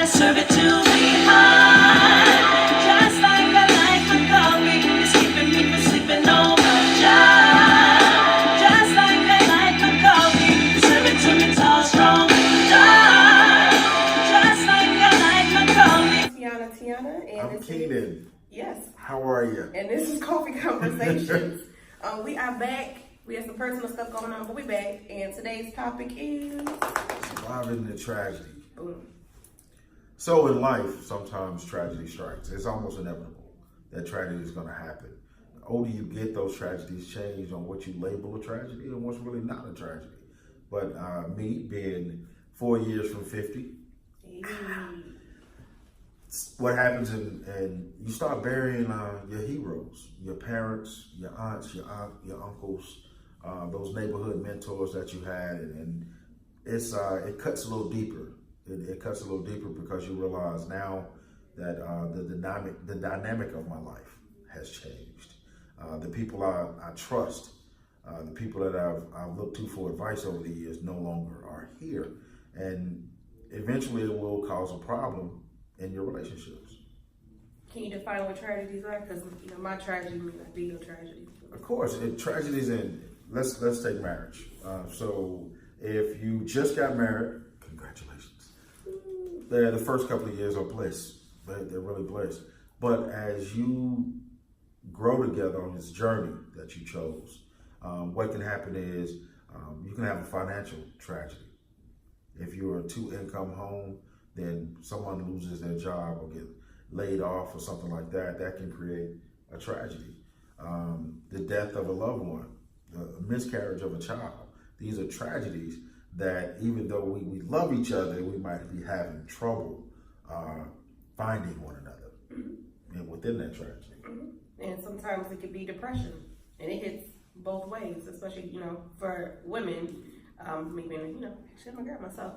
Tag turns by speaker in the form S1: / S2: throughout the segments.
S1: gotta serve it to me hot. Just like I like my coffee, it's keeping me from sleeping on my job. Just like I like my coffee, serve it to me tall, strong, and dark. Just like I like my coffee.
S2: Tiana, and
S3: I'm Keenan.
S2: Yes.
S3: How are you?
S2: And this is Coffee Conversations. We are back. We have some personal stuff going on, but we're back. And today's topic is
S3: Surviving the tragedy.
S2: boom.
S3: So in life, sometimes tragedy strikes. It's almost inevitable that tragedy is going to happen. The older you get, those tragedies change on what you label a tragedy and what's really not a tragedy. But me being 4 years from 50, what happens and you start burying your heroes, your parents, your aunts, your uncles, those neighborhood mentors that you had, and it cuts a little deeper. It cuts a little deeper because you realize now that the dynamic of my life has changed. The people I trust, the people that I've looked to for advice over the years no longer are here, and eventually it will cause a problem in your relationships.
S2: Can you define what tragedies are? Because my tragedy may not be your tragedy.
S3: Of course, tragedies in let's take marriage. So if you just got married, congratulations. The first couple of years are bliss. They're really bliss. But as you grow together on this journey that you chose, what can happen is you can have a financial tragedy. If you're a two-income home, then someone loses their job or get laid off or something like that. That can create a tragedy. The death of a loved one, the miscarriage of a child. These are tragedies that even though we love each other, we might be having trouble finding one another and within that tragedy.
S2: And sometimes it could be depression, and it hits both ways, especially for women. Me being actually I'm a girl myself.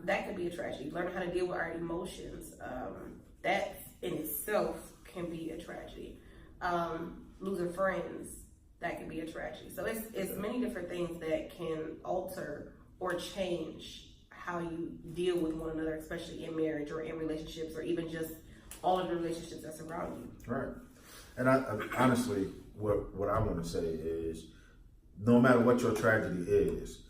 S2: That could be a tragedy. Learning how to deal with our emotions. That in itself can be a tragedy. Losing friends, that can be a tragedy. So it's many different things that can alter or change how you deal with one another, especially in marriage or in relationships, or even just all of the relationships that surround you.
S3: Right. And I honestly, what I want to say is, no matter what your tragedy is,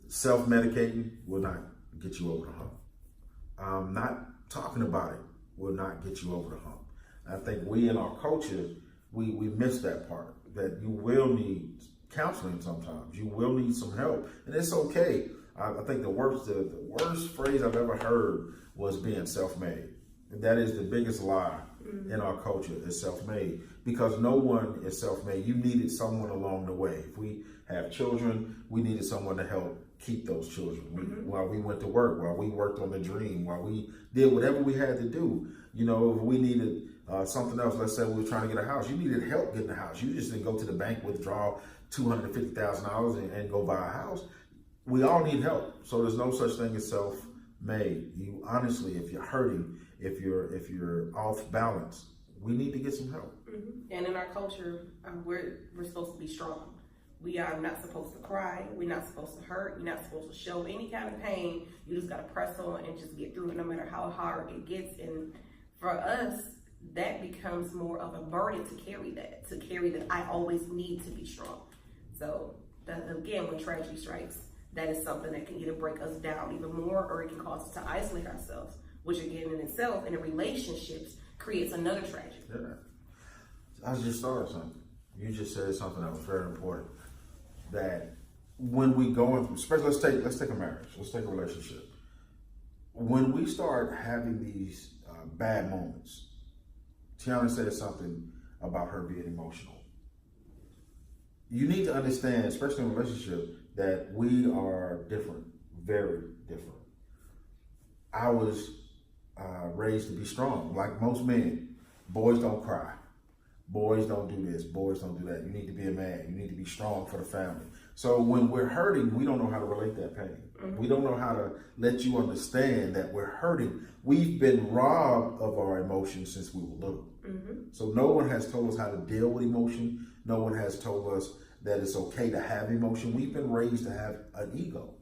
S3: self-medicating will not get you over the hump. Not talking about it will not get you over the hump. I think we in our culture, we miss that part, that you will need counseling sometimes. You will need some help, and it's okay. I think the worst phrase I've ever heard was being self-made. And that is the biggest lie in our culture, is self-made, because no one is self-made. You needed someone along the way. If we have children, we needed someone to help keep those children while we went to work, while we worked on the dream, while we did whatever we had to do. If we needed something else, let's say we were trying to get a house, you needed help getting a house. You just didn't go to the bank, withdraw $250,000 and go buy a house. We all need help. So there's no such thing as self-made. You honestly, if you're hurting, if you're off balance, we need to get some help.
S2: And in our culture, we're supposed to be strong. We are not supposed to cry. We're not supposed to hurt. You're not supposed to show any kind of pain. You just got to press on and just get through it, no matter how hard it gets. And for us, that becomes more of a burden to carry that I always need to be strong. So again, when tragedy strikes, that is something that can either break us down even more, or it can cause us to isolate ourselves, which again in itself, in the relationships, creates another tragedy.
S3: Yeah. I just thought of something. You just said something that was very important. That when we go into, especially let's take a marriage, let's take a relationship. When we start having these bad moments, Tiana said something about her being emotional. You need to understand, especially in a relationship, that we are different, very different. I was raised to be strong, like most men. Boys don't cry. Boys don't do this. Boys don't do that. You need to be a man. You need to be strong for the family. So when we're hurting, we don't know how to relate that pain. We don't know how to let you understand that we're hurting. We've been robbed of our emotions since we were little. So no one has told us how to deal with emotion. No one has told us that it's okay to have emotion. We've been raised to have an ego.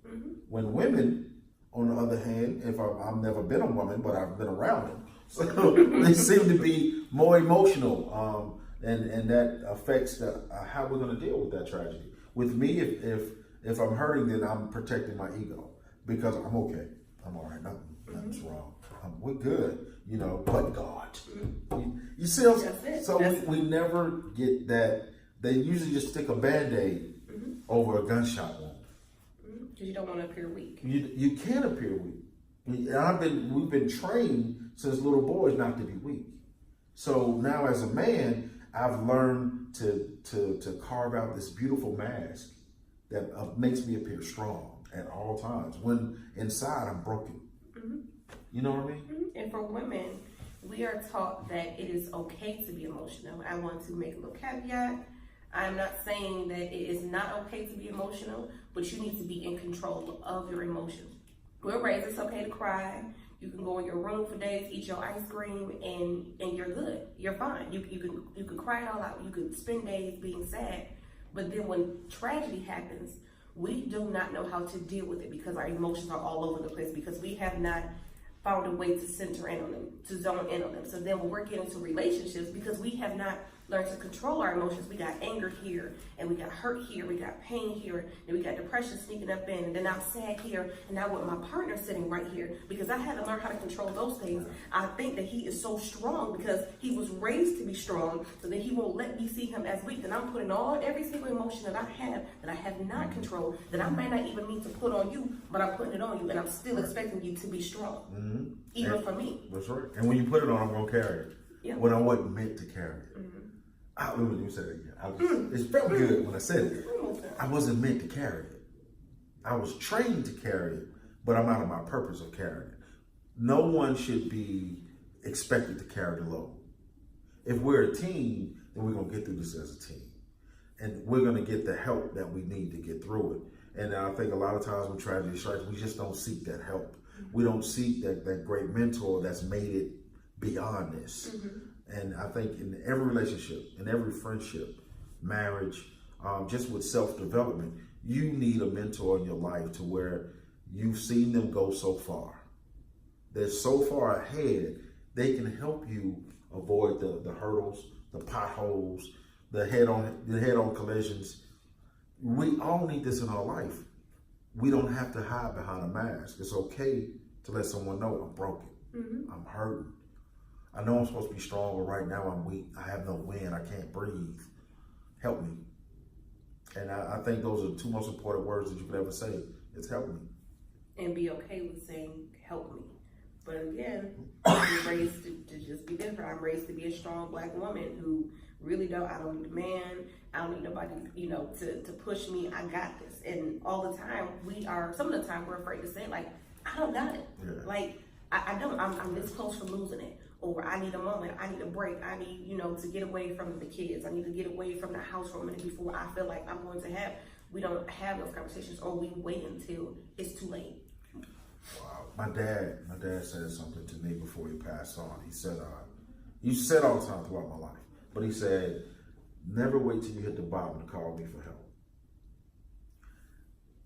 S3: When women, on the other hand, if I've never been a woman, but I've been around them, so they seem to be more emotional, and that affects how we're going to deal with that tragedy. With me, if I'm hurting, then I'm protecting my ego because I'm okay, I'm all right, nothing's wrong, we're good, but God. You see, so we never get that. They usually just stick a Band-Aid over a gunshot wound.
S2: Because you don't want to appear weak.
S3: You can't appear weak. We've been trained since little boys not to be weak. So now as a man, I've learned to carve out this beautiful mask that makes me appear strong at all times. When inside I'm broken. You know what I mean?
S2: And for women, we are taught that it is okay to be emotional. I want to make a little caveat. I'm not saying that it is not okay to be emotional, but you need to be in control of your emotions. We're raised, it's okay to cry. You can go in your room for days, eat your ice cream, and you're good. You're fine. You can cry it all out. You could spend days being sad. But then when tragedy happens, we do not know how to deal with it because our emotions are all over the place because we have not found a way to center in on them, to zone in on them. So then when we're getting into relationships, because we have not learned to control our emotions, we got anger here, and we got hurt here, we got pain here, and we got depression sneaking up in, and then I'm sad here, and now with my partner sitting right here, because I had to learn how to control those things. I think that he is so strong because he was raised to be strong, so that he won't let me see him as weak. And I'm putting every single emotion that I have not controlled, that I might not even need to put on you, but I'm putting it on you, and I'm still expecting you to be strong, even for me.
S3: That's right. And when you put it on, I'm gonna carry it.
S2: Yep.
S3: When I wasn't meant to carry it. Let me say it again. It felt good when I said it. I wasn't meant to carry it. I was trained to carry it, but I'm out of my purpose of carrying it. No one should be expected to carry the load. If we're a team, then we're going to get through this as a team. And we're going to get the help that we need to get through it. And I think a lot of times when tragedy strikes, we just don't seek that help. We don't seek that great mentor that's made it beyond this. And I think in every relationship, in every friendship, marriage, just with self-development, you need a mentor in your life to where you've seen them go so far. They're so far ahead, they can help you avoid the hurdles, the potholes, the head-on collisions. We all need this in our life. We don't have to hide behind a mask. It's okay to let someone know I'm broken, I'm hurting. I know I'm supposed to be strong, but right now I'm weak. I have no wind. I can't breathe. Help me. And I think those are the two most important words that you could ever say. It's help me.
S2: And be okay with saying, help me. But again, I'm raised to just be different. I'm raised to be a strong Black woman who really I don't need a man. I don't need nobody, to push me. I got this. And all the time, some of the time we're afraid to say, like, I don't got it.
S3: Yeah.
S2: Like, I don't, I'm this close from losing it. Or I need a moment, I need a break, I need, to get away from the kids, I need to get away from the house for a minute before I feel like I'm going to have. We don't have those conversations, or we wait until it's too late.
S3: Wow. My dad said something to me before he passed on. He said, he said all the time throughout my life, but he said, never wait till you hit the bottom to call me for help.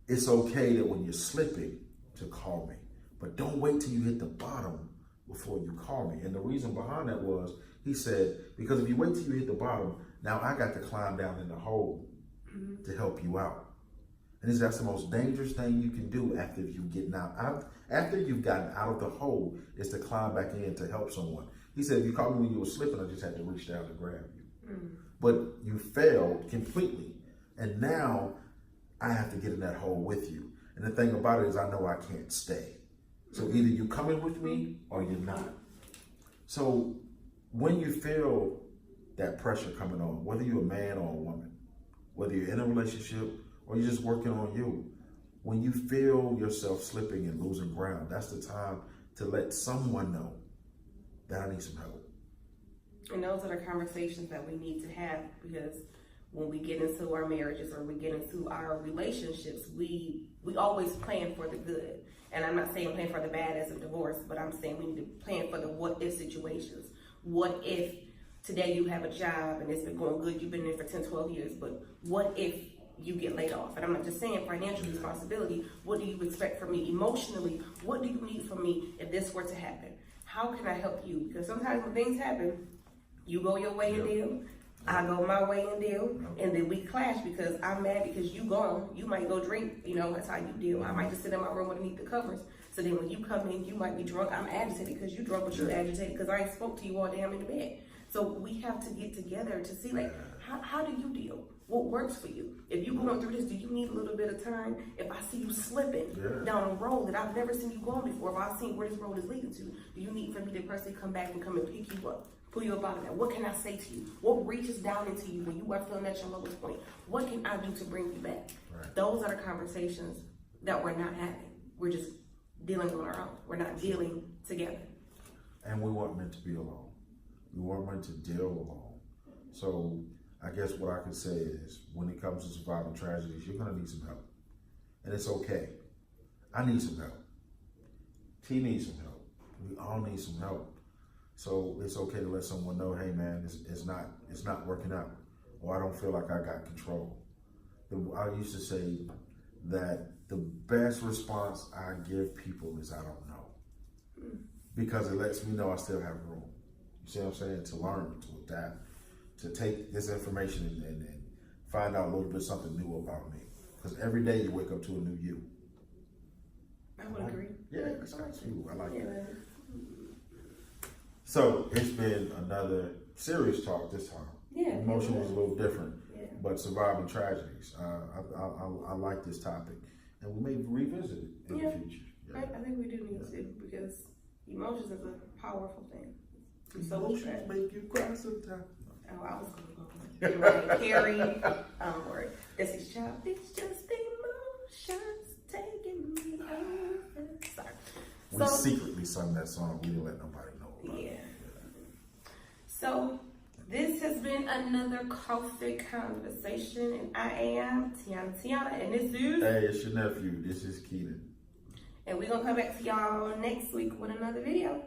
S3: It's okay that when you're slipping to call me, but don't wait till you hit the bottom before you call me. And the reason behind that was, he said, because if you wait till you hit the bottom, now I got to climb down in the hole to help you out. And he said, that's the most dangerous thing you can do after you've gotten out of the hole, is to climb back in to help someone. He said, if you called me when you were slipping, I just had to reach down and grab you. But you failed completely. And now I have to get in that hole with you. And the thing about it is, I know I can't stay. So either you coming with me or you're not. So when you feel that pressure coming on, whether you're a man or a woman, whether you're in a relationship or you're just working on you, when you feel yourself slipping and losing ground, that's the time to let someone know that I need some help.
S2: And those are the conversations that we need to have, because when we get into our marriages or we get into our relationships, we always plan for the good. And I'm not saying plan for the bad as a divorce, but I'm saying we need to plan for the what if situations. What if today you have a job and it's been going good, you've been there for 10, 12 years, but what if you get laid off. And I'm not just saying financial responsibility. What do you expect from me emotionally? What do you need from me if this were to happen? How can I help you? Because sometimes when things happen, you go your way and deal. I go my way and deal, and then we clash because I'm mad because you gone. You might go drink, that's how you deal. I might just sit in my room underneath the covers. So then when you come in, you might be drunk. I'm agitated because you drunk, but you agitated because I ain't spoke to you all day. I'm in the bed. So we have to get together to see, like, how do you deal? What works for you? If you're going through this, do you need a little bit of time? If I see you slipping down a road that I've never seen you going before, if I've seen where this road is leading to, do you need for me to personally come back and come and pick you up? Pull you up out of that. What can I say to you? What reaches down into you when you are feeling at your lowest point? What can I do to bring you back?
S3: Right.
S2: Those are the conversations that we're not having. We're just dealing on our own. We're not dealing together.
S3: And we weren't meant to be alone. We weren't meant to deal alone. So I guess what I can say is, when it comes to surviving tragedies, you're gonna need some help. And it's okay. I need some help. T needs some help. We all need some help. So it's okay to let someone know, hey man, it's not working out, or I don't feel like I got control. I used to say that the best response I give people is I don't know, because it lets me know I still have room. You see what I'm saying? To learn, to adapt, to take this information and find out a little bit something new about me. Because every day you wake up to a new you.
S2: I would agree.
S3: Yeah, that's you. I like
S2: Yeah.
S3: that. So it's been another serious talk this time.
S2: Yeah.
S3: Emotion was a little different,
S2: Yeah.
S3: but surviving tragedies. I like this topic, and we may revisit it in the future.
S2: I think we do need to, because emotions is a powerful thing. So
S3: Emotions make you cry sometimes.
S2: Oh, I was going to go right. Carrie onward. This is child. It's just emotions taking me over. Sorry.
S3: We secretly sung that song. We didn't let nobody know about it.
S2: Yeah. So this has been another coffee conversation, and I am Tiana, and this is.
S3: Hey, it's your nephew. This is Keenan.
S2: And we're gonna come back to y'all next week with another video.